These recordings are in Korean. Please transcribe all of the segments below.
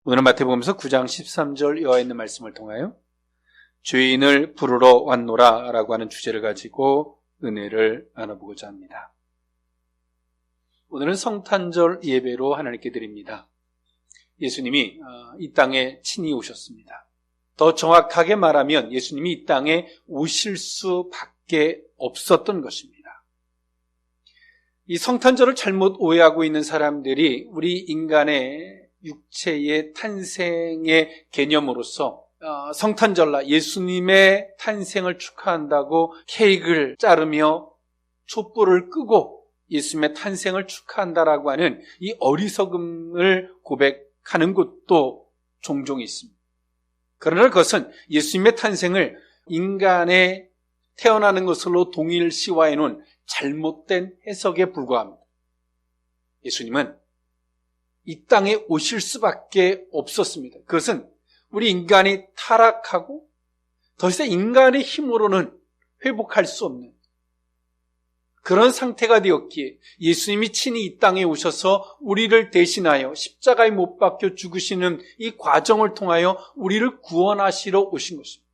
오늘은 마태복음서 9장 13절 이하에 있는 말씀을 통하여 죄인을 부르러 왔노라 라고 하는 주제를 가지고 은혜를 나눠보고자 합니다. 오늘은 성탄절 예배로 하나님께 드립니다. 예수님이 이 땅에 친히 오셨습니다. 더 정확하게 말하면 예수님이 이 땅에 오실 수밖에 없었던 것입니다. 이 성탄절을 잘못 오해하고 있는 사람들이 우리 인간의 육체의 탄생의 개념으로서 성탄절날 예수님의 탄생을 축하한다고 케이크를 자르며 촛불을 끄고 예수님의 탄생을 축하한다라고 하는 이 어리석음을 고백하는 곳도 종종 있습니다. 그러나 그것은 예수님의 탄생을 인간의 태어나는 것으로 동일시화해 놓은 잘못된 해석에 불과합니다. 예수님은 이 땅에 오실 수밖에 없었습니다. 그것은 우리 인간이 타락하고 더 이상 인간의 힘으로는 회복할 수 없는 그런 상태가 되었기에 예수님이 친히 이 땅에 오셔서 우리를 대신하여 십자가에 못 박혀 죽으시는 이 과정을 통하여 우리를 구원하시러 오신 것입니다.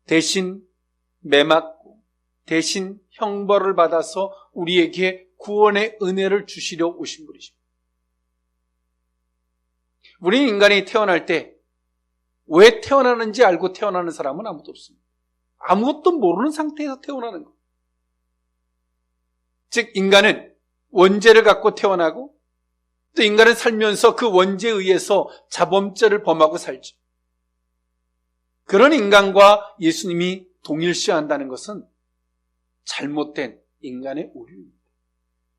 대신 매맞고 대신 형벌을 받아서 우리에게 구원의 은혜를 주시려 오신 분이십니다. 우리 인간이 태어날 때 왜 태어나는지 알고 태어나는 사람은 아무도 없습니다. 아무것도 모르는 상태에서 태어나는 것. 즉 인간은 원죄를 갖고 태어나고 또 인간은 살면서 그 원죄에 의해서 자범죄를 범하고 살죠. 그런 인간과 예수님이 동일시한다는 것은 잘못된 인간의 오류입니다.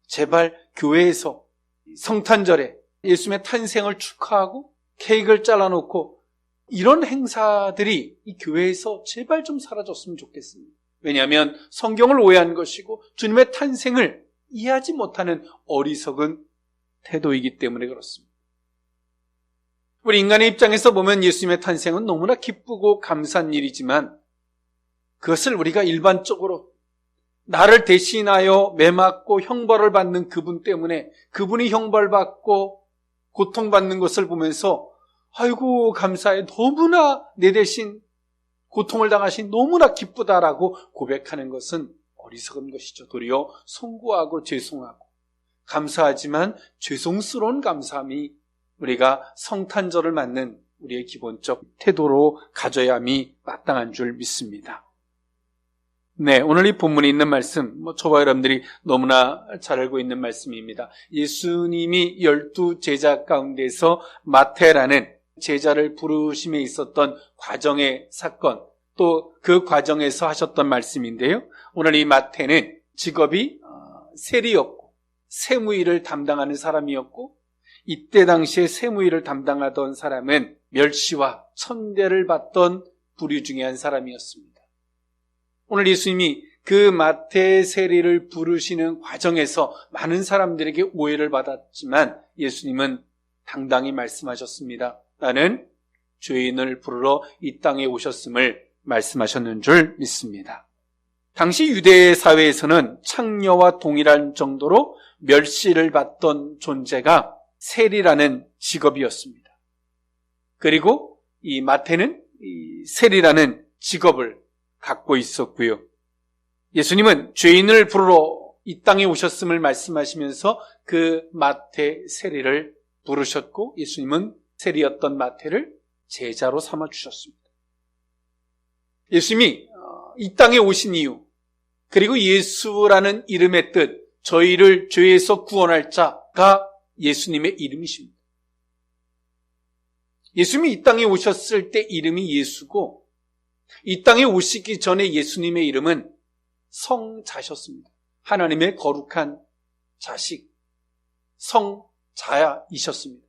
제발 교회에서 성탄절에 예수님의 탄생을 축하하고 케이크를 잘라놓고 이런 행사들이 이 교회에서 제발 좀 사라졌으면 좋겠습니다. 왜냐하면 성경을 오해한 것이고 주님의 탄생을 이해하지 못하는 어리석은 태도이기 때문에 그렇습니다. 우리 인간의 입장에서 보면 예수님의 탄생은 너무나 기쁘고 감사한 일이지만 그것을 우리가 일반적으로 나를 대신하여 매맞고 형벌을 받는 그분 때문에 그분이 형벌받고 고통받는 것을 보면서 아이고 감사해, 너무나 내 대신 고통을 당하신 너무나 기쁘다라고 고백하는 것은 어리석은 것이죠. 도리어 송구하고 죄송하고 감사하지만 죄송스러운 감사함이 우리가 성탄절을 맞는 우리의 기본적 태도로 가져야 함이 마땅한 줄 믿습니다. 네, 오늘 이 본문에 있는 말씀, 저와 여러분들이 너무나 잘 알고 있는 말씀입니다. 예수님이 12 제자 가운데서 마태라는 제자를 부르심에 있었던 과정의 사건, 또 그 과정에서 하셨던 말씀인데요. 오늘 이 마태는 직업이 세리였고 세무일을 담당하는 사람이었고 이때 당시에 세무일을 담당하던 사람은 멸시와 천대를 받던 부류 중에 한 사람이었습니다. 오늘 예수님이 그 마태 세리를 부르시는 과정에서 많은 사람들에게 오해를 받았지만 예수님은 당당히 말씀하셨습니다. 나는 죄인을 부르러 이 땅에 오셨음을 말씀하셨는 줄 믿습니다. 당시 유대 사회에서는 창녀와 동일한 정도로 멸시를 받던 존재가 세리라는 직업이었습니다. 그리고 이 마태는 이 세리라는 직업을 갖고 있었고요. 예수님은 죄인을 부르러 이 땅에 오셨음을 말씀하시면서 그 마태 세리를 부르셨고 예수님은 세리였던 마태를 제자로 삼아 주셨습니다. 예수님이 이 땅에 오신 이유, 그리고 예수라는 이름의 뜻, 저희를 죄에서 구원할 자가 예수님의 이름이십니다. 예수님이 이 땅에 오셨을 때 이름이 예수고 이 땅에 오시기 전에 예수님의 이름은 성자셨습니다. 하나님의 거룩한 자식, 성자이셨습니다.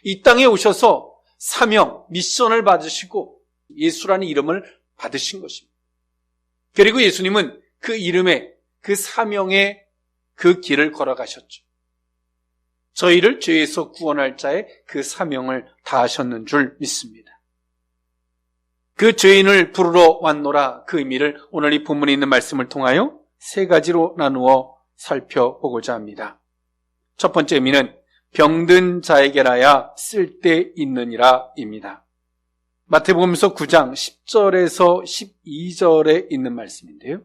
이 땅에 오셔서 사명, 미션을 받으시고 예수라는 이름을 받으신 것입니다. 그리고 예수님은 그 이름에, 그 사명에 그 길을 걸어가셨죠. 저희를 죄에서 구원할 자의 그 사명을 다하셨는 줄 믿습니다. 그 죄인을 부르러 왔노라, 그 의미를 오늘 이 본문에 있는 말씀을 통하여 세 가지로 나누어 살펴보고자 합니다. 첫 번째 의미는 병든 자에게라야 쓸데있느니라 입니다. 마태복음서 9장 10절에서 12절에 있는 말씀인데요.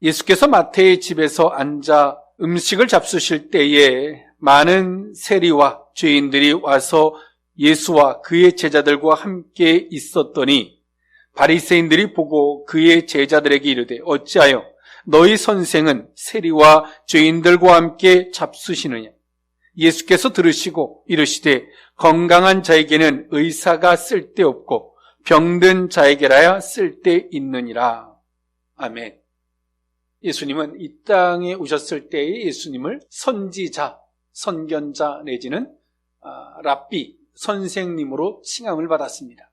예수께서 마태의 집에서 앉아 음식을 잡수실 때에 많은 세리와 죄인들이 와서 예수와 그의 제자들과 함께 있었더니 바리새인들이 보고 그의 제자들에게 이르되 어찌하여 너희 선생은 세리와 죄인들과 함께 잡수시느냐? 예수께서 들으시고 이르시되 건강한 자에게는 의사가 쓸데없고 병든 자에게라야 쓸데있느니라. 아멘. 예수님은 이 땅에 오셨을 때의 예수님을 선지자, 선견자 내지는 랍비, 선생님으로 칭함을 받았습니다.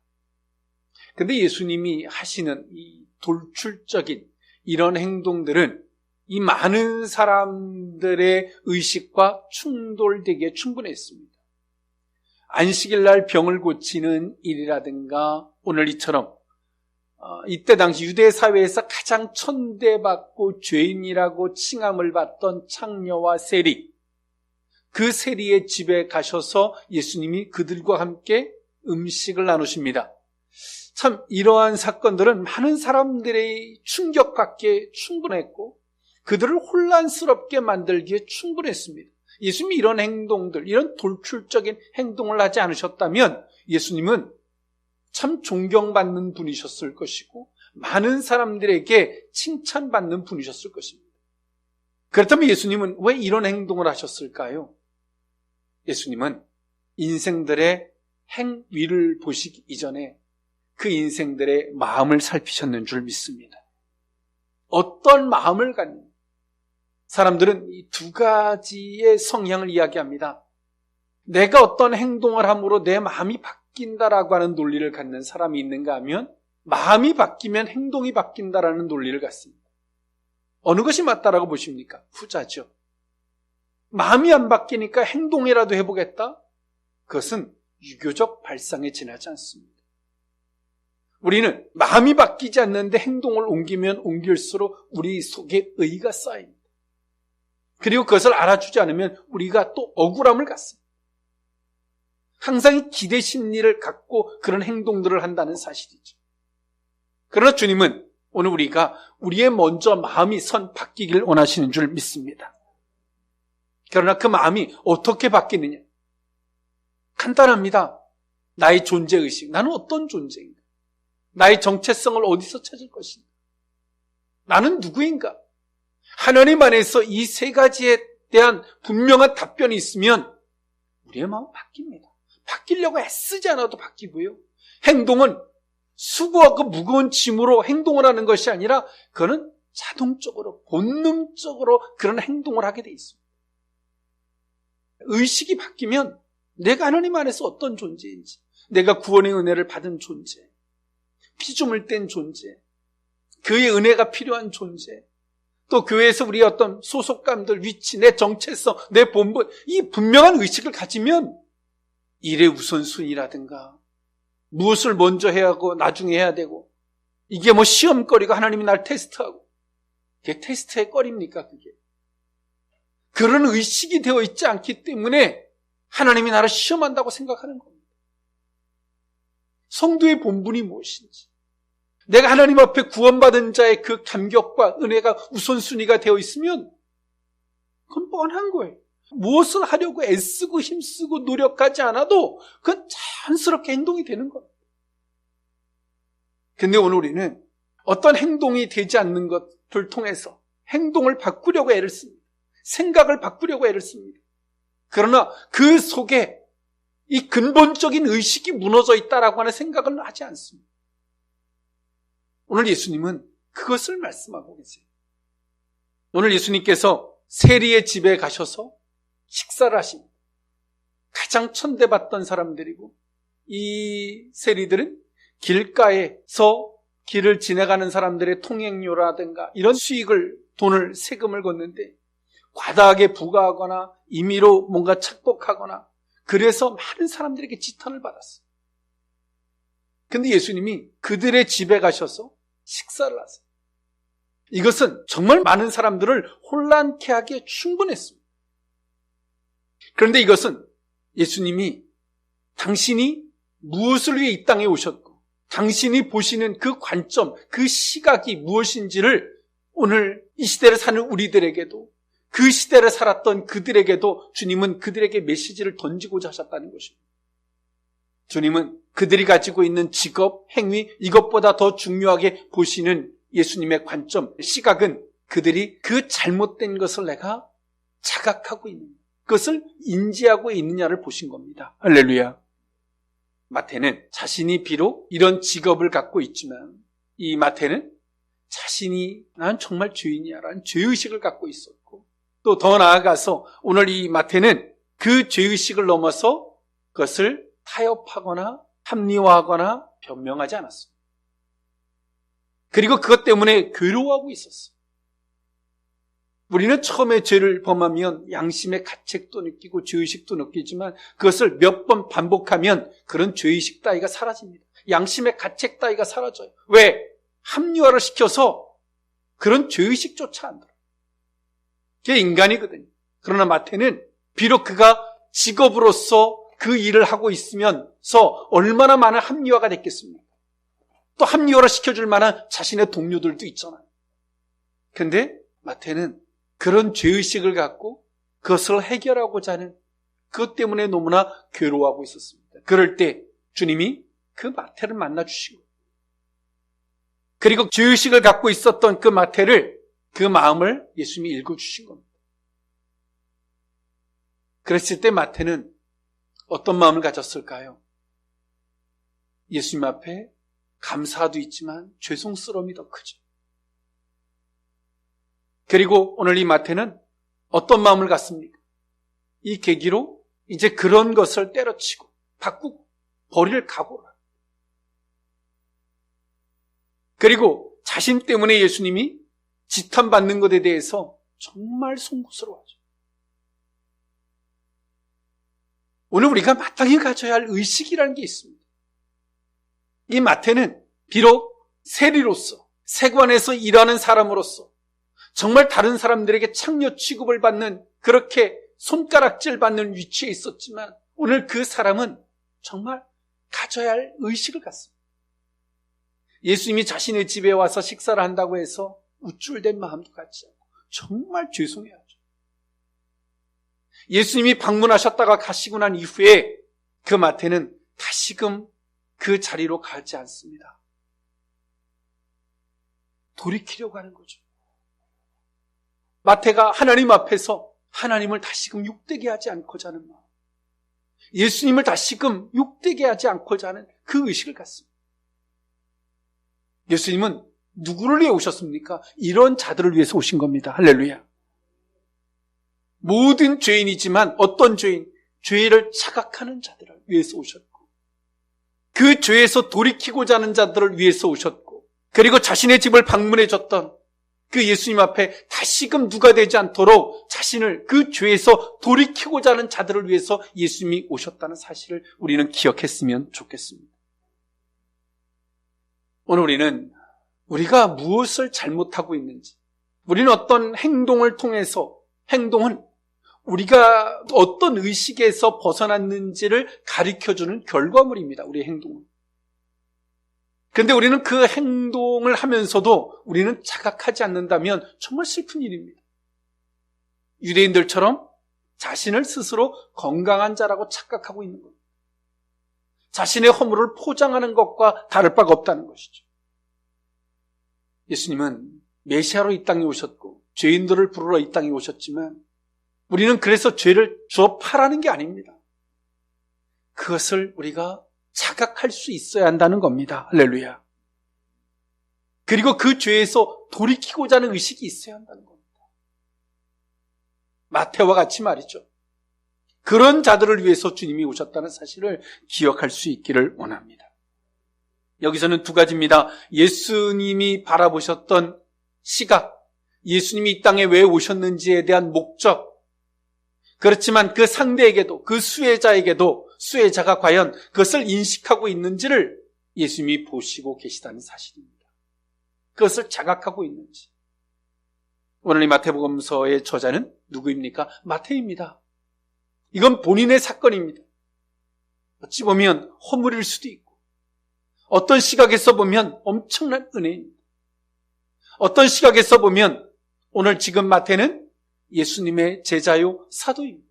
그런데 예수님이 하시는 이 돌출적인 이런 행동들은 이 많은 사람들의 의식과 충돌되기에 충분했습니다. 안식일 날 병을 고치는 일이라든가 오늘 이처럼 이때 당시 유대 사회에서 가장 천대받고 죄인이라고 칭함을 받던 창녀와 세리, 그 세리의 집에 가셔서 예수님이 그들과 함께 음식을 나누십니다. 참 이러한 사건들은 많은 사람들의 충격받기에 충분했고 그들을 혼란스럽게 만들기에 충분했습니다. 예수님이 이런 행동들, 이런 돌출적인 행동을 하지 않으셨다면 예수님은 참 존경받는 분이셨을 것이고 많은 사람들에게 칭찬받는 분이셨을 것입니다. 그렇다면 예수님은 왜 이런 행동을 하셨을까요? 예수님은 인생들의 행위를 보시기 이전에 그 인생들의 마음을 살피셨는 줄 믿습니다. 어떤 마음을 갖는 사람들은 이 두 가지의 성향을 이야기합니다. 내가 어떤 행동을 함으로 내 마음이 바뀐다라고 하는 논리를 갖는 사람이 있는가 하면 마음이 바뀌면 행동이 바뀐다라는 논리를 갖습니다. 어느 것이 맞다라고 보십니까? 후자죠. 마음이 안 바뀌니까 행동이라도 해보겠다? 그것은 유교적 발상에 지나지 않습니다. 우리는 마음이 바뀌지 않는데 행동을 옮기면 옮길수록 우리 속에 의가 쌓입니다. 그리고 그것을 알아주지 않으면 우리가 또 억울함을 갖습니다. 항상 이 기대 심리를 갖고 그런 행동들을 한다는 사실이죠. 그러나 주님은 오늘 우리가 우리의 먼저 마음이 바뀌길 원하시는 줄 믿습니다. 그러나 그 마음이 어떻게 바뀌느냐? 간단합니다. 나의 존재의식. 나는 어떤 존재인가? 나의 정체성을 어디서 찾을 것인가? 나는 누구인가? 하나님 안에서 이 세 가지에 대한 분명한 답변이 있으면 우리의 마음은 바뀝니다. 바뀌려고 애쓰지 않아도 바뀌고요. 행동은 수고하고 무거운 짐으로 행동을 하는 것이 아니라 그거는 자동적으로 본능적으로 그런 행동을 하게 돼 있습니다. 의식이 바뀌면 내가 하나님 안에서 어떤 존재인지, 내가 구원의 은혜를 받은 존재, 피조물 된 존재, 그의 은혜가 필요한 존재, 또 교회에서 우리의 어떤 소속감들, 위치, 내 정체성, 내 본분, 이 분명한 의식을 가지면 일의 우선순위라든가 무엇을 먼저 해야 하고 나중에 해야 되고 이게 뭐 시험거리가 하나님이 날 테스트하고 그게 테스트의 거리입니까? 그게 그런 의식이 되어 있지 않기 때문에 하나님이 나를 시험한다고 생각하는 겁니다. 성도의 본분이 무엇인지, 내가 하나님 앞에 구원받은 자의 그 감격과 은혜가 우선순위가 되어 있으면 그건 뻔한 거예요. 무엇을 하려고 애쓰고 힘쓰고 노력하지 않아도 그건 자연스럽게 행동이 되는 겁니다. 근데 오늘 우리는 어떤 행동이 되지 않는 것을 통해서 행동을 바꾸려고 애를 씁니다. 생각을 바꾸려고 애를 씁니다. 그러나 그 속에 이 근본적인 의식이 무너져 있다라고 하는 생각을 하지 않습니다. 오늘 예수님은 그것을 말씀하고 계세요. 오늘 예수님께서 세리의 집에 가셔서 식사를 하십니다. 가장 천대받던 사람들이고 이 세리들은 길가에서 길을 지나가는 사람들의 통행료라든가 이런 돈을 세금을 걷는데 과다하게 부과하거나 임의로 뭔가 착복하거나 그래서 많은 사람들에게 지탄을 받았어요. 근데 예수님이 그들의 집에 가셔서 식사를 하세요. 이것은 정말 많은 사람들을 혼란케 하기에 충분했습니다. 그런데 이것은 예수님이 당신이 무엇을 위해 이 땅에 오셨고 당신이 보시는 그 관점, 그 시각이 무엇인지를 오늘 이 시대를 사는 우리들에게도 그 시대를 살았던 그들에게도 주님은 그들에게 메시지를 던지고자 하셨다는 것입니다. 주님은 그들이 가지고 있는 직업, 행위 이것보다 더 중요하게 보시는 예수님의 관점, 시각은 그들이 그 잘못된 것을 내가 자각하고 있느냐, 그것을 인지하고 있느냐를 보신 겁니다. 할렐루야. 마태는 자신이 비록 이런 직업을 갖고 있지만 이 마태는 자신이 난 정말 죄인이야 라는 죄의식을 갖고 있었고 또 더 나아가서 오늘 이 마태는 그 죄의식을 넘어서 그것을 타협하거나 합리화하거나 변명하지 않았습니다. 그리고 그것 때문에 괴로워하고 있었어요. 우리는 처음에 죄를 범하면 양심의 가책도 느끼고 죄의식도 느끼지만 그것을 몇 번 반복하면 그런 죄의식 따위가 사라집니다. 양심의 가책 따위가 사라져요. 왜? 합리화를 시켜서 그런 죄의식조차 안 들어요. 그게 인간이거든요. 그러나 마태는 비록 그가 직업으로서 그 일을 하고 있으면서 얼마나 많은 합리화가 됐겠습니까? 또 합리화를 시켜줄 만한 자신의 동료들도 있잖아요. 그런데 마태는 그런 죄의식을 갖고 그것을 해결하고자 하는 그것 때문에 너무나 괴로워하고 있었습니다. 그럴 때 주님이 그 마태를 만나주신 거예요. 그리고 죄의식을 갖고 있었던 그 마태를, 그 마음을 예수님이 읽어주신 겁니다. 그랬을 때 마태는 어떤 마음을 가졌을까요? 예수님 앞에 감사도 있지만 죄송스러움이 더 크죠. 그리고 오늘 이 마태는 어떤 마음을 갖습니까? 이 계기로 이제 그런 것을 때려치고 바꾸고 버릴 각오를. 그리고 자신 때문에 예수님이 지탄받는 것에 대해서 정말 송구스러워하죠. 오늘 우리가 마땅히 가져야 할 의식이라는 게 있습니다. 이 마태는 비록 세리로서, 세관에서 일하는 사람으로서 정말 다른 사람들에게 창녀 취급을 받는, 그렇게 손가락질 받는 위치에 있었지만 오늘 그 사람은 정말 가져야 할 의식을 갖습니다. 예수님이 자신의 집에 와서 식사를 한다고 해서 우쭐댄 마음도 갖지 않고 정말 죄송해하죠. 예수님이 방문하셨다가 가시고 난 이후에 그 마태는 다시금 그 자리로 가지 않습니다. 돌이키려고 하는 거죠. 마태가 하나님 앞에서 하나님을 다시금 욕되게 하지 않고자 하는 마음, 예수님을 다시금 욕되게 하지 않고자 하는 그 의식을 갖습니다. 예수님은 누구를 위해 오셨습니까? 이런 자들을 위해서 오신 겁니다. 할렐루야. 모든 죄인이지만 어떤 죄인? 죄를 자각하는 자들을 위해서 오셨고, 그 죄에서 돌이키고자 하는 자들을 위해서 오셨고, 그리고 자신의 집을 방문해 줬던 그 예수님 앞에 다시금 누가 되지 않도록 자신을 그 죄에서 돌이키고자 하는 자들을 위해서 예수님이 오셨다는 사실을 우리는 기억했으면 좋겠습니다. 오늘 우리는 우리가 무엇을 잘못하고 있는지, 우리는 어떤 행동을 통해서, 행동은 우리가 어떤 의식에서 벗어났는지를 가르쳐주는 결과물입니다. 우리의 행동은. 그런데 우리는 그 행동을 하면서도 우리는 자각하지 않는다면 정말 슬픈 일입니다. 유대인들처럼 자신을 스스로 건강한 자라고 착각하고 있는 겁니다. 자신의 허물을 포장하는 것과 다를 바가 없다는 것이죠. 예수님은 메시아로 이 땅에 오셨고 죄인들을 부르러 이 땅에 오셨지만 우리는 그래서 죄를 주어 파라는 게 아닙니다. 그것을 우리가 자각할 수 있어야 한다는 겁니다. 할렐루야. 그리고 그 죄에서 돌이키고자 하는 의식이 있어야 한다는 겁니다. 마태와 같이 말이죠. 그런 자들을 위해서 주님이 오셨다는 사실을 기억할 수 있기를 원합니다. 여기서는 두 가지입니다. 예수님이 바라보셨던 시각, 예수님이 이 땅에 왜 오셨는지에 대한 목적, 그렇지만 그 상대에게도, 그 수혜자에게도 수혜자가 과연 그것을 인식하고 있는지를 예수님이 보시고 계시다는 사실입니다. 그것을 자각하고 있는지. 오늘 이 마태복음서의 저자는 누구입니까? 마태입니다. 이건 본인의 사건입니다. 어찌 보면 허물일 수도 있고, 어떤 시각에서 보면 엄청난 은혜입니다. 어떤 시각에서 보면 오늘 지금 마태는 예수님의 제자요 사도입니다.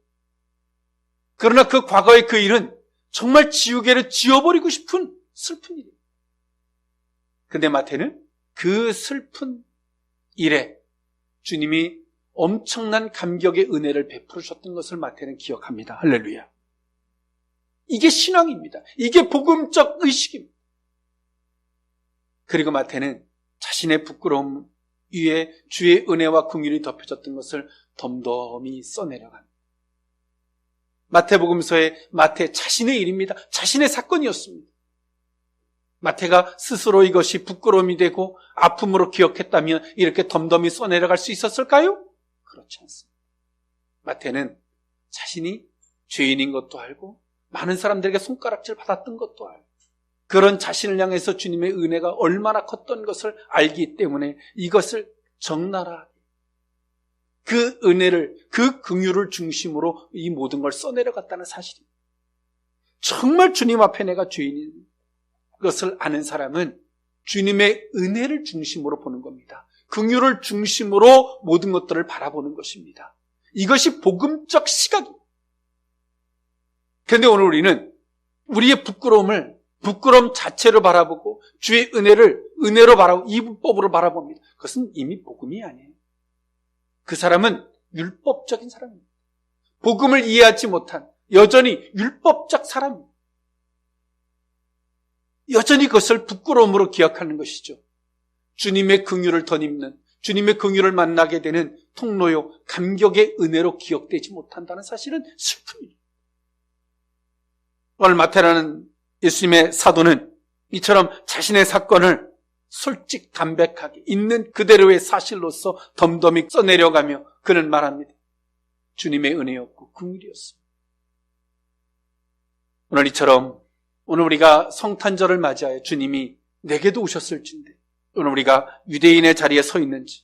그러나 그 과거의 그 일은 정말 지우개를 지워버리고 싶은 슬픈 일입니다. 근데 마태는 그 슬픈 일에 주님이 엄청난 감격의 은혜를 베풀으셨던 것을 마태는 기억합니다. 할렐루야. 이게 신앙입니다. 이게 복음적 의식입니다. 그리고 마태는 자신의 부끄러움 위에 주의 은혜와 긍휼이 덮여졌던 것을 덤덤히 써내려갑니다. 마태복음서의 마태 자신의 일입니다. 자신의 사건이었습니다. 마태가 스스로 이것이 부끄러움이 되고 아픔으로 기억했다면 이렇게 덤덤히 써내려갈 수 있었을까요? 그렇지 않습니다. 마태는 자신이 죄인인 것도 알고 많은 사람들에게 손가락질 받았던 것도 알고 그런 자신을 향해서 주님의 은혜가 얼마나 컸던 것을 알기 때문에 이것을 적나라하게 그 은혜를, 그 긍휼을 중심으로 이 모든 걸 써내려갔다는 사실입니다. 정말 주님 앞에 내가 죄인인 것을 아는 사람은 주님의 은혜를 중심으로 보는 겁니다. 긍휼을 중심으로 모든 것들을 바라보는 것입니다. 이것이 복음적 시각입니다. 그런데 오늘 우리는 우리의 부끄러움 자체로 바라보고 주의 은혜를 은혜로 바라보고 이법으로 바라봅니다. 그것은 이미 복음이 아니에요. 그 사람은 율법적인 사람입니다. 복음을 이해하지 못한 여전히 율법적 사람입니다. 여전히 그것을 부끄러움으로 기억하는 것이죠. 주님의 긍휼을 덧입는, 주님의 긍휼을 만나게 되는 통로요 감격의 은혜로 기억되지 못한다는 사실은 슬픔입니다. 오늘 마태라는 예수님의 사도는 이처럼 자신의 사건을 솔직 담백하게 있는 그대로의 사실로서 덤덤히 써내려가며 그는 말합니다. 주님의 은혜였고 긍휼이었습니다. 오늘 이처럼 오늘 우리가 성탄절을 맞이하여 주님이 내게도 오셨을진데 오늘 우리가 유대인의 자리에 서 있는지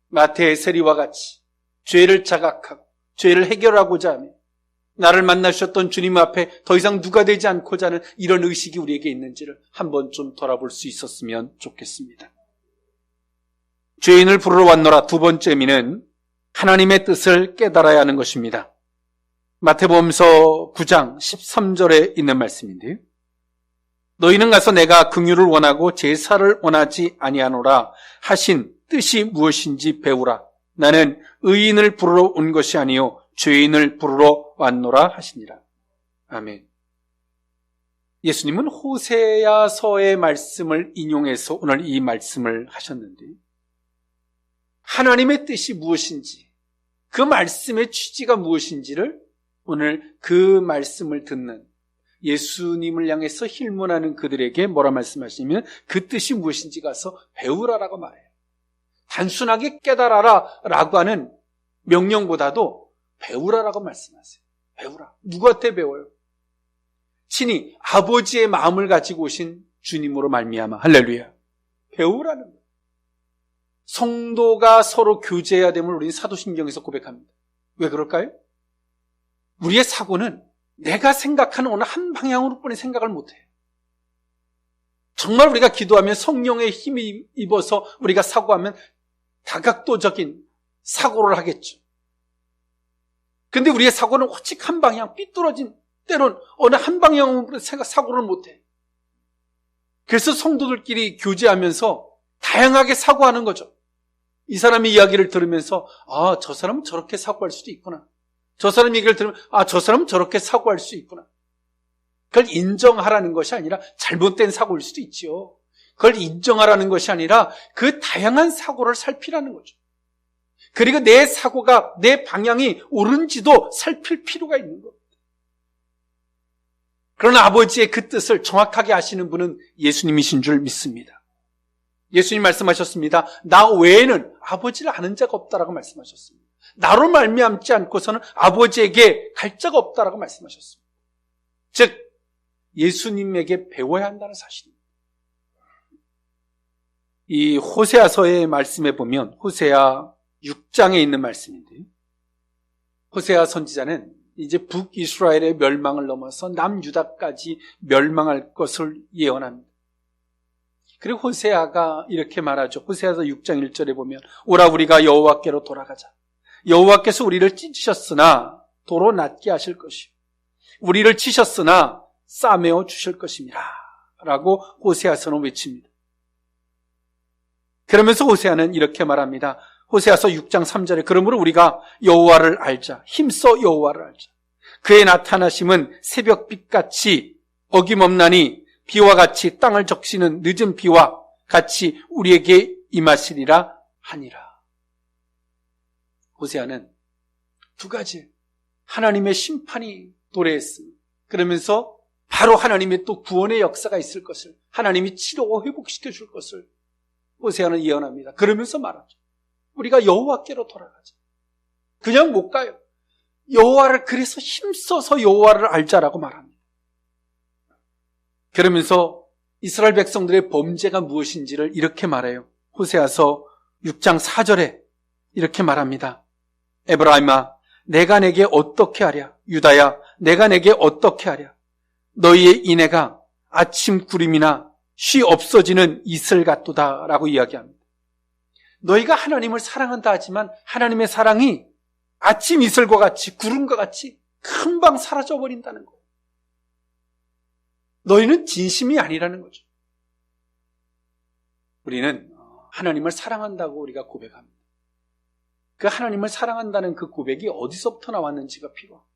마태의 세리와 같이 죄를 자각하고 죄를 해결하고자 하며 나를 만나셨던 주님 앞에 더 이상 누가 되지 않고자 하는 이런 의식이 우리에게 있는지를 한번 좀 돌아볼 수 있었으면 좋겠습니다. 죄인을 부르러 왔노라 두 번째 의미는 하나님의 뜻을 깨달아야 하는 것입니다. 마태복음서 9장 13절에 있는 말씀인데요. 너희는 가서 내가 긍휼을 원하고 제사를 원하지 아니하노라 하신 뜻이 무엇인지 배우라. 나는 의인을 부르러 온 것이 아니요 죄인을 부르러 왔노라 하시니라. 아멘. 예수님은 호세아서의 말씀을 인용해서 오늘 이 말씀을 하셨는데 하나님의 뜻이 무엇인지 그 말씀의 취지가 무엇인지를 오늘 그 말씀을 듣는 예수님을 향해서 힐문하는 그들에게 뭐라 말씀하시냐면 그 뜻이 무엇인지 가서 배우라라고 말해요. 단순하게 깨달아라 라고 하는 명령보다도 배우라라고 말씀하세요. 배우라. 누구한테 배워요? 친히 아버지의 마음을 가지고 오신 주님으로 말미암아. 할렐루야. 배우라는 거예요. 성도가 서로 교제해야 됨을 우리는 사도신경에서 고백합니다. 왜 그럴까요? 우리의 사고는 내가 생각하는 어느 한 방향으로뿐이 생각을 못해요. 정말 우리가 기도하면 성령의 힘이 입어서 우리가 사고하면 다각도적인 사고를 하겠죠. 근데 우리의 사고는 오직 한 방향, 삐뚤어진 때론 어느 한 방향으로 사고를 못해. 그래서 성도들끼리 교제하면서 다양하게 사고하는 거죠. 이 사람의 이야기를 들으면서 저 사람은 저렇게 사고할 수도 있구나. 저 사람 얘기를 들으면 저 사람은 저렇게 사고할 수 있구나. 그걸 인정하라는 것이 아니라 잘못된 사고일 수도 있지요. 그걸 인정하라는 것이 아니라 그 다양한 사고를 살피라는 거죠. 그리고 내 사고가 내 방향이 옳은지도 살필 필요가 있는 겁니다. 그러나 아버지의 그 뜻을 정확하게 아시는 분은 예수님이신 줄 믿습니다. 예수님 말씀하셨습니다. 나 외에는 아버지를 아는 자가 없다라고 말씀하셨습니다. 나로 말미암지 않고서는 아버지에게 갈 자가 없다라고 말씀하셨습니다. 즉 예수님에게 배워야 한다는 사실입니다. 이 호세아서의 말씀에 보면 호세아 6장에 있는 말씀인데요. 호세아 선지자는 이제 북이스라엘의 멸망을 넘어서 남유다까지 멸망할 것을 예언합니다. 그리고 호세아가 이렇게 말하죠. 호세아서 6장 1절에 보면 오라 우리가 여호와께로 돌아가자. 여호와께서 우리를 찢으셨으나 도로 낫게 하실 것이요 우리를 치셨으나 싸매어 주실 것입니다. 라고 호세아서는 외칩니다. 그러면서 호세아는 이렇게 말합니다. 호세아서 6장 3절에 그러므로 우리가 여호와를 알자. 힘써 여호와를 알자. 그의 나타나심은 새벽빛같이 어김없나니 비와 같이 땅을 적시는 늦은 비와 같이 우리에게 임하시리라 하니라. 호세아는 두 가지 하나님의 심판이 도래했습니다. 그러면서 바로 하나님의 또 구원의 역사가 있을 것을 하나님이 치료하고 회복시켜 줄 것을 호세아는 예언합니다. 그러면서 말하죠. 우리가 여호와께로 돌아가자. 그냥 못 가요. 여호와를 그래서 힘써서 여호와를 알자라고 말합니다. 그러면서 이스라엘 백성들의 범죄가 무엇인지를 이렇게 말해요. 호세아서 6장 4절에 이렇게 말합니다. 에브라임아 내가 내게 어떻게 하랴. 유다야 내가 내게 어떻게 하랴. 너희의 인애가 아침 구름이나 쉬 없어지는 이슬 같도다 라고 이야기합니다. 너희가 하나님을 사랑한다 하지만 하나님의 사랑이 아침 이슬과 같이 구름과 같이 금방 사라져버린다는 거예요. 너희는 진심이 아니라는 거죠. 우리는 하나님을 사랑한다고 우리가 고백합니다. 그 하나님을 사랑한다는 그 고백이 어디서부터 나왔는지가 필요합니다.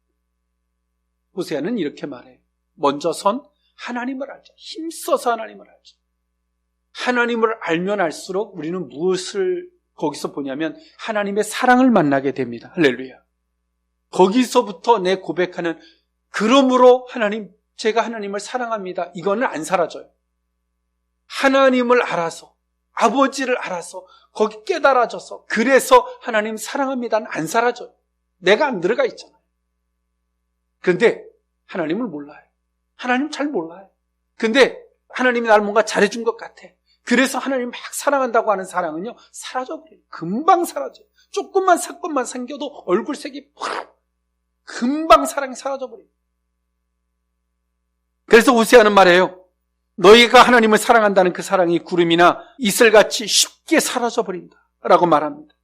호세아는 이렇게 말해요. 먼저 선 하나님을 알자. 힘써서 하나님을 알자. 하나님을 알면 알수록 우리는 무엇을 거기서 보냐면 하나님의 사랑을 만나게 됩니다. 할렐루야. 거기서부터 내 고백하는 그러므로 하나님 제가 하나님을 사랑합니다. 이거는 안 사라져요. 하나님을 알아서 아버지를 알아서 거기 깨달아져서 그래서 하나님 사랑합니다는 안 사라져요. 내가 안 들어가 있잖아요. 그런데 하나님을 몰라요. 하나님 잘 몰라요. 근데 하나님이 나를 뭔가 잘해준 것 같아. 그래서 하나님 막 사랑한다고 하는 사랑은요 사라져버려요. 금방 사라져요. 조금만 사건만 생겨도 얼굴색이 팍 금방 사랑이 사라져버려요. 그래서 호세아는 말해요. 너희가 하나님을 사랑한다는 그 사랑이 구름이나 이슬같이 쉽게 사라져버린다 라고 말합니다.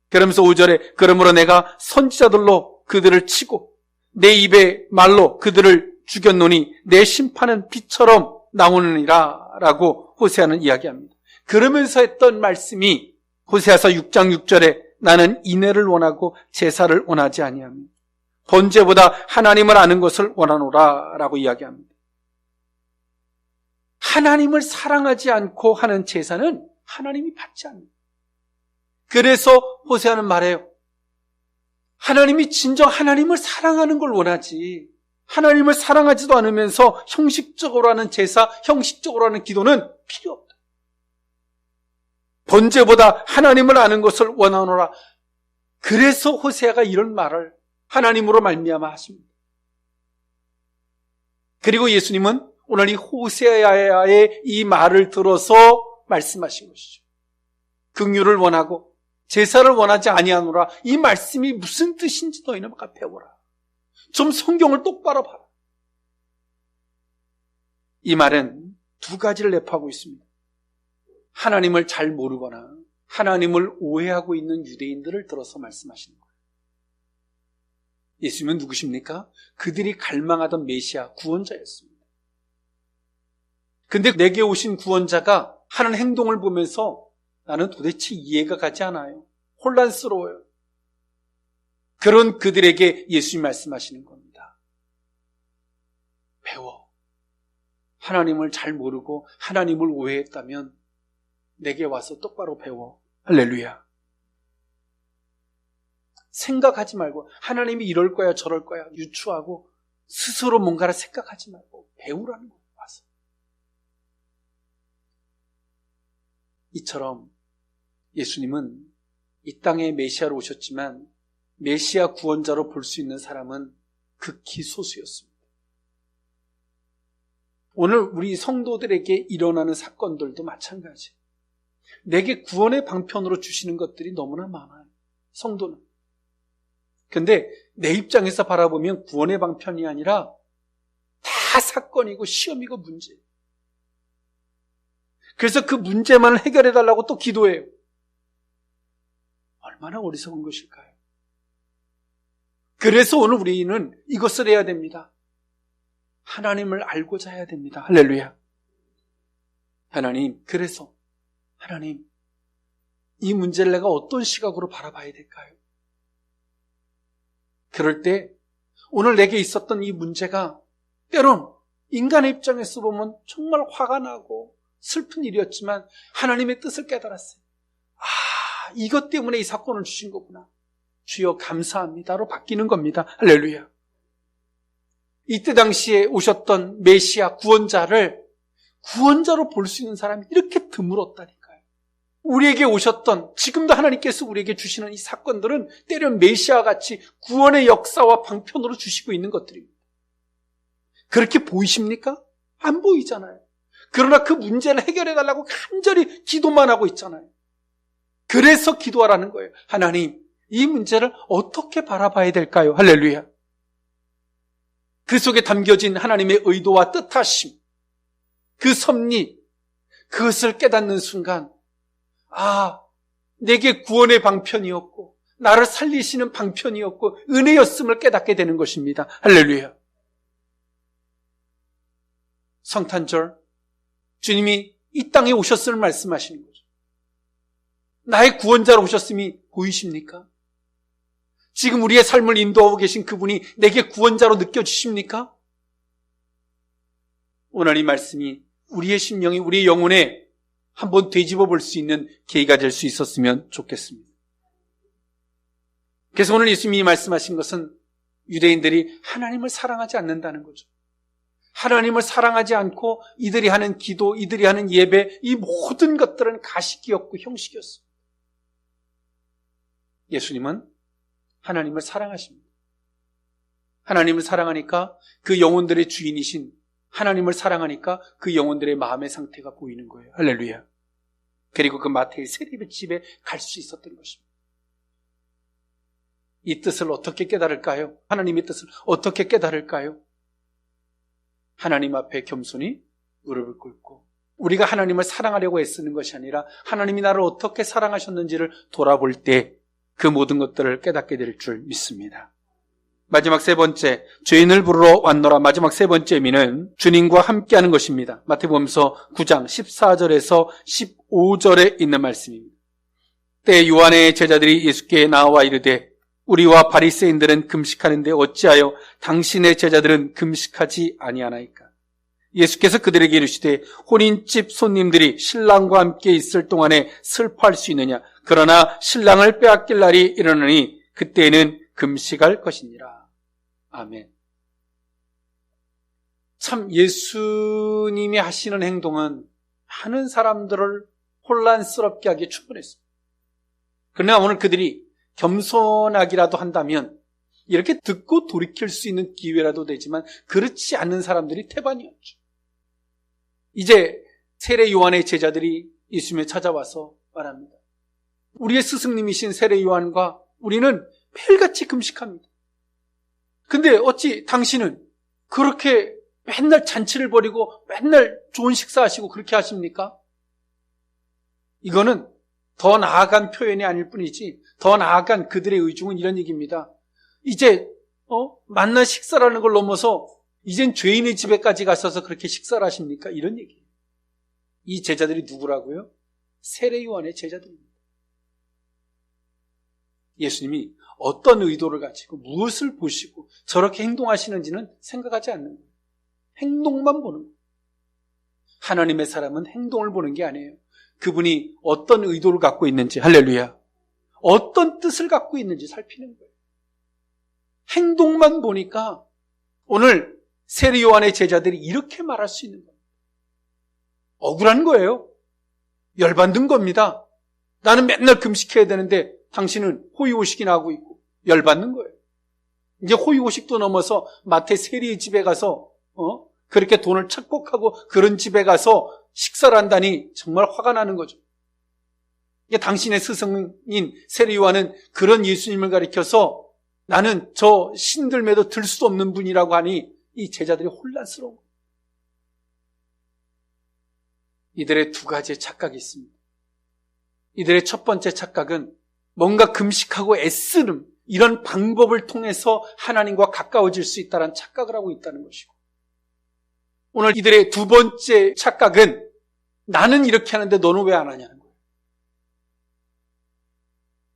그러면서 5절에 그러므로 내가 선지자들로 그들을 치고 내 입의 말로 그들을 죽였노니 내 심판은 비처럼 나오느니라 라고 호세아는 이야기합니다. 그러면서 했던 말씀이 호세아서 6장 6절에 나는 인애를 원하고 제사를 원하지 아니하며 번제보다 하나님을 아는 것을 원하노라 라고 이야기합니다. 하나님을 사랑하지 않고 하는 제사는 하나님이 받지 않는다. 그래서 호세아는 말해요. 하나님이 진정 하나님을 사랑하는 걸 원하지 하나님을 사랑하지도 않으면서 형식적으로 하는 제사, 형식적으로 하는 기도는 필요 없다. 번제보다 하나님을 아는 것을 원하노라. 그래서 호세아가 이런 말을 하나님으로 말미암아 하십니다. 그리고 예수님은 오늘 이 호세아의 이 말을 들어서 말씀하신 것이죠. 긍휼을 원하고 제사를 원하지 아니하노라. 이 말씀이 무슨 뜻인지 너희는 배워라. 좀 성경을 똑바로 봐라. 이 말은 두 가지를 내포하고 있습니다. 하나님을 잘 모르거나 하나님을 오해하고 있는 유대인들을 들어서 말씀하시는 거예요. 예수님은 누구십니까? 그들이 갈망하던 메시아 구원자였습니다. 근데 내게 오신 구원자가 하는 행동을 보면서 나는 도대체 이해가 가지 않아요. 혼란스러워요. 그런 그들에게 예수님 말씀하시는 겁니다. 배워. 하나님을 잘 모르고 하나님을 오해했다면 내게 와서 똑바로 배워. 할렐루야. 생각하지 말고 하나님이 이럴 거야 저럴 거야 유추하고 스스로 뭔가를 생각하지 말고 배우라는 거예요. 와서. 이처럼 예수님은 이 땅에 메시아로 오셨지만 메시아 구원자로 볼 수 있는 사람은 극히 소수였습니다. 오늘 우리 성도들에게 일어나는 사건들도 마찬가지. 내게 구원의 방편으로 주시는 것들이 너무나 많아요. 성도는. 근데 내 입장에서 바라보면 구원의 방편이 아니라 다 사건이고 시험이고 문제. 그래서 그 문제만을 해결해달라고 또 기도해요. 얼마나 어리석은 것일까요? 그래서 오늘 우리는 이것을 해야 됩니다. 하나님을 알고자 해야 됩니다. 할렐루야. 하나님, 그래서 하나님, 이 문제를 내가 어떤 시각으로 바라봐야 될까요? 그럴 때 오늘 내게 있었던 이 문제가 때론 인간의 입장에서 보면 정말 화가 나고 슬픈 일이었지만 하나님의 뜻을 깨달았어요. 아, 이것 때문에 이 사건을 주신 거구나. 주여 감사합니다로 바뀌는 겁니다. 할렐루야. 이때 당시에 오셨던 메시아 구원자를 구원자로 볼 수 있는 사람이 이렇게 드물었다니까요. 우리에게 오셨던, 지금도 하나님께서 우리에게 주시는 이 사건들은 때론 메시아와 같이 구원의 역사와 방편으로 주시고 있는 것들입니다. 그렇게 보이십니까? 안 보이잖아요. 그러나 그 문제를 해결해달라고 간절히 기도만 하고 있잖아요. 그래서 기도하라는 거예요. 하나님, 이 문제를 어떻게 바라봐야 될까요? 할렐루야. 그 속에 담겨진 하나님의 의도와 뜻하심, 그 섭리, 그것을 깨닫는 순간, 아, 내게 구원의 방편이었고 나를 살리시는 방편이었고 은혜였음을 깨닫게 되는 것입니다. 할렐루야. 성탄절, 주님이 이 땅에 오셨음을 말씀하시는 거죠. 나의 구원자로 오셨음이 보이십니까? 지금 우리의 삶을 인도하고 계신 그분이 내게 구원자로 느껴지십니까? 오늘 이 말씀이 우리의 심령이, 우리의 영혼에 한번 되짚어 볼 수 있는 계기가 될 수 있었으면 좋겠습니다. 그래서 오늘 예수님이 말씀하신 것은 유대인들이 하나님을 사랑하지 않는다는 거죠. 하나님을 사랑하지 않고 이들이 하는 기도, 이들이 하는 예배, 이 모든 것들은 가식이었고 형식이었습니다. 예수님은 하나님을 사랑하십니다. 하나님을 사랑하니까 그 영혼들의 주인이신 하나님을 사랑하니까 그 영혼들의 마음의 상태가 보이는 거예요. 할렐루야. 그리고 그 마태의 세리집에 갈 수 있었던 것입니다. 이 뜻을 어떻게 깨달을까요? 하나님의 뜻을 어떻게 깨달을까요? 하나님 앞에 겸손히 무릎을 꿇고 우리가 하나님을 사랑하려고 애쓰는 것이 아니라 하나님이 나를 어떻게 사랑하셨는지를 돌아볼 때 그 모든 것들을 깨닫게 될 줄 믿습니다. 마지막 세 번째, 죄인을 부르러 왔노라. 마지막 세 번째 의미는 주님과 함께하는 것입니다. 마태복음서 9장 14절에서 15절에 있는 말씀입니다. 때 요한의 제자들이 예수께 나와 이르되 우리와 바리새인들은 금식하는데 어찌하여 당신의 제자들은 금식하지 아니하나이까? 예수께서 그들에게 이르시되 혼인집 손님들이 신랑과 함께 있을 동안에 슬퍼할 수 있느냐? 그러나 신랑을 빼앗길 날이 이르노니 그때에는 금식할 것이니라. 아멘. 참 예수님이 하시는 행동은 많은 사람들을 혼란스럽게 하기에 충분했습니다. 그러나 오늘 그들이 겸손하기라도 한다면 이렇게 듣고 돌이킬 수 있는 기회라도 되지만 그렇지 않는 사람들이 태반이었죠. 이제 세례 요한의 제자들이 예수님을 찾아와서 말합니다. 우리의 스승님이신 세례 요한과 우리는 매일같이 금식합니다. 근데 어찌 당신은 그렇게 맨날 잔치를 벌이고 맨날 좋은 식사하시고 그렇게 하십니까? 이거는 더 나아간 표현이 아닐 뿐이지 더 나아간 그들의 의중은 이런 얘기입니다. 이제 만나 식사라는 걸 넘어서 이젠 죄인의 집에까지 가셔서 그렇게 식사를 하십니까? 이런 얘기예요. 이 제자들이 누구라고요? 세례 요한의 제자들입니다. 예수님이 어떤 의도를 가지고 무엇을 보시고 저렇게 행동하시는지는 생각하지 않는 거예요. 행동만 보는 거예요. 하나님의 사람은 행동을 보는 게 아니에요. 그분이 어떤 의도를 갖고 있는지, 할렐루야, 어떤 뜻을 갖고 있는지 살피는 거예요. 행동만 보니까 오늘 세례 요한의 제자들이 이렇게 말할 수 있는 겁니다. 억울한 거예요. 열받는 겁니다. 나는 맨날 금식해야 되는데 당신은 호의호식이나 하고 있고 열받는 거예요. 이제 호의호식도 넘어서 마태 세리의 집에 가서 그렇게 돈을 착복하고 그런 집에 가서 식사를 한다니 정말 화가 나는 거죠. 이게 당신의 스승인 세례 요한은 그런 예수님을 가리켜서 나는 저 신들매도 들 수 없는 분이라고 하니 이 제자들이 혼란스러운 거예요. 이들의 두 가지의 착각이 있습니다. 이들의 첫 번째 착각은 뭔가 금식하고 애쓰는 이런 방법을 통해서 하나님과 가까워질 수 있다는 착각을 하고 있다는 것이고, 오늘 이들의 두 번째 착각은 나는 이렇게 하는데 너는 왜 안 하냐는 거예요.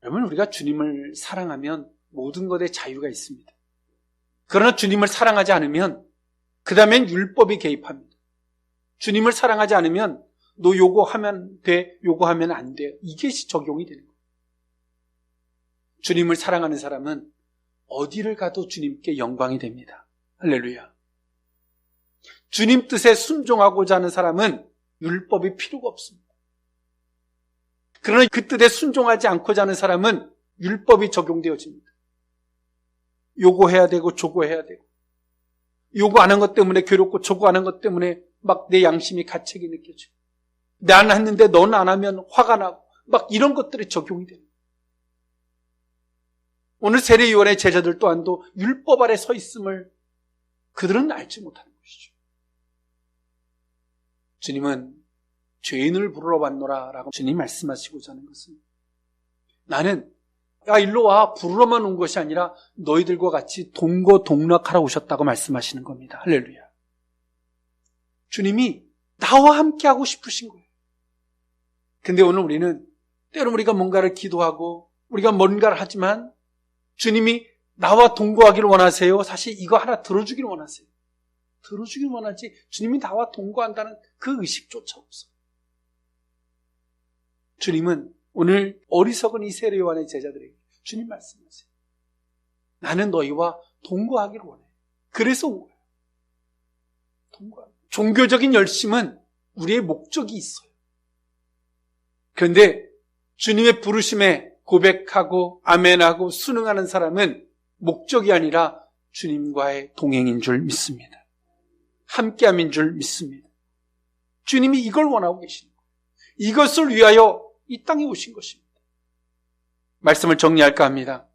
여러분, 우리가 주님을 사랑하면 모든 것에 자유가 있습니다. 그러나 주님을 사랑하지 않으면 그 다음엔 율법이 개입합니다. 주님을 사랑하지 않으면 너 요거하면 돼, 요거하면 안 돼. 이게 적용이 되는 거예요. 주님을 사랑하는 사람은 어디를 가도 주님께 영광이 됩니다. 할렐루야. 주님 뜻에 순종하고자 하는 사람은 율법이 필요가 없습니다. 그러나 그 뜻에 순종하지 않고자 하는 사람은 율법이 적용되어집니다. 요거 해야 되고 저거 해야 되고, 요거 하는 것 때문에 괴롭고 저거 하는 것 때문에 막 내 양심이 가책이 느껴지고, 난 했는데 넌 안 하면 화가 나고, 막 이런 것들이 적용이 됩니다. 오늘 세례요한의 제자들 또한도 율법 아래 서 있음을 그들은 알지 못하는 것이죠. 주님은 죄인을 부르러 왔노라 라고 주님 말씀하시고자 하는 것은, 나는 야 일로 와 부르러만 온 것이 아니라 너희들과 같이 동거동락하러 오셨다고 말씀하시는 겁니다. 할렐루야. 주님이 나와 함께 하고 싶으신 거예요. 근데 오늘 우리는 때로 우리가 뭔가를 기도하고 우리가 뭔가를 하지만 주님이 나와 동거하기를 원하세요? 사실 이거 하나 들어주기를 원하세요. 들어주기를 원하지 주님이 나와 동거한다는 그 의식조차 없어요. 주님은 오늘 어리석은 이 세례 요한의 제자들에게 주님 말씀하세요. 나는 너희와 동거하기를 원해. 그래서 온 거예요. 동거하기. 종교적인 열심은 우리의 목적이 있어요. 그런데 주님의 부르심에 고백하고 아멘하고 순응하는 사람은 목적이 아니라 주님과의 동행인 줄 믿습니다. 함께함인 줄 믿습니다. 주님이 이걸 원하고 계시는 거예요. 이것을 위하여 이 땅에 오신 것입니다. 말씀을 정리할까 합니다.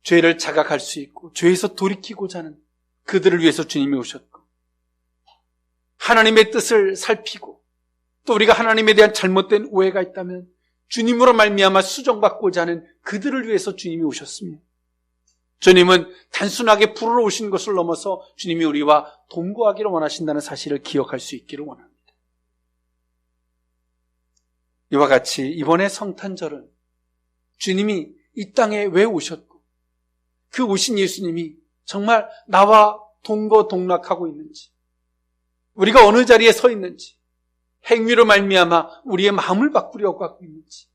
죄를 자각할 수 있고 죄에서 돌이키고자 하는 그들을 위해서 주님이 오셨고, 하나님의 뜻을 살피고 또 우리가 하나님에 대한 잘못된 오해가 있다면 주님으로 말미암아 수정받고자 하는 그들을 위해서 주님이 오셨습니다. 주님은 단순하게 부르러 오신 것을 넘어서 주님이 우리와 동거하기를 원하신다는 사실을 기억할 수 있기를 원합니다. 이와 같이 이번에 성탄절은 주님이 이 땅에 왜 오셨고 그 오신 예수님이 정말 나와 동거동락하고 있는지, 우리가 어느 자리에 서 있는지, 행위로 말미암아 우리의 마음을 바꾸려고 하고 있는지,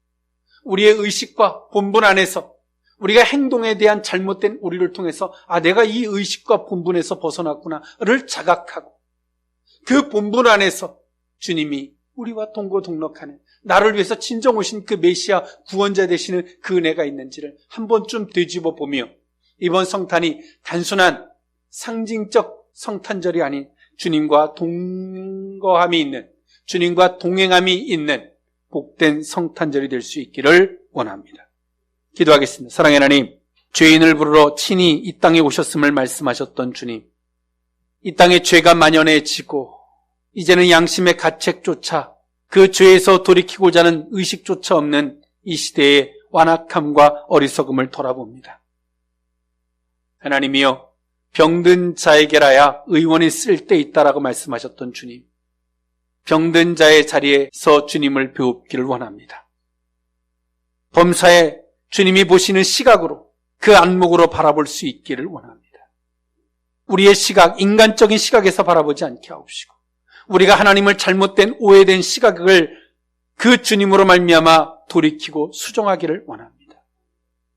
우리의 의식과 본분 안에서 우리가 행동에 대한 잘못된 오류를 통해서 내가 이 의식과 본분에서 벗어났구나를 자각하고 그 본분 안에서 주님이 우리와 동거동락하는, 나를 위해서 진정 오신 그 메시아 구원자 되시는 그 은혜가 있는지를 한 번쯤 되짚어 보며, 이번 성탄이 단순한 상징적 성탄절이 아닌 주님과 동거함이 있는, 주님과 동행함이 있는 복된 성탄절이 될 수 있기를 원합니다. 기도하겠습니다. 사랑의 하나님, 죄인을 부르러 친히 이 땅에 오셨음을 말씀하셨던 주님, 이 땅에 죄가 만연해지고 이제는 양심의 가책조차, 그 죄에서 돌이키고자 하는 의식조차 없는 이 시대의 완악함과 어리석음을 돌아봅니다. 하나님이여, 병든 자에게라야 의원이 쓸 데 있다라고 말씀하셨던 주님, 병든 자의 자리에서 주님을 배웁기를 원합니다. 범사에 주님이 보시는 시각으로, 그 안목으로 바라볼 수 있기를 원합니다. 우리의 시각, 인간적인 시각에서 바라보지 않게 하옵시고, 우리가 하나님을 잘못된 오해된 시각을 그 주님으로 말미암아 돌이키고 수정하기를 원합니다.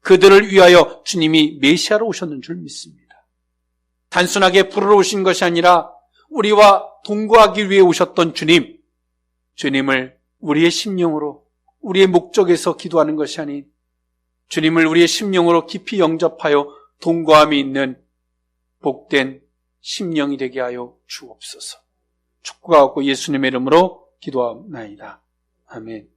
그들을 위하여 주님이 메시아로 오셨는 줄 믿습니다. 단순하게 부르러 오신 것이 아니라 우리와 동거하기 위해 오셨던 주님, 주님을 우리의 심령으로, 우리의 목적에서 기도하는 것이 아닌 주님을 우리의 심령으로 깊이 영접하여 동거함이 있는 복된 심령이 되게 하여 주옵소서. 축복하고 예수님의 이름으로 기도하옵나이다. 아멘.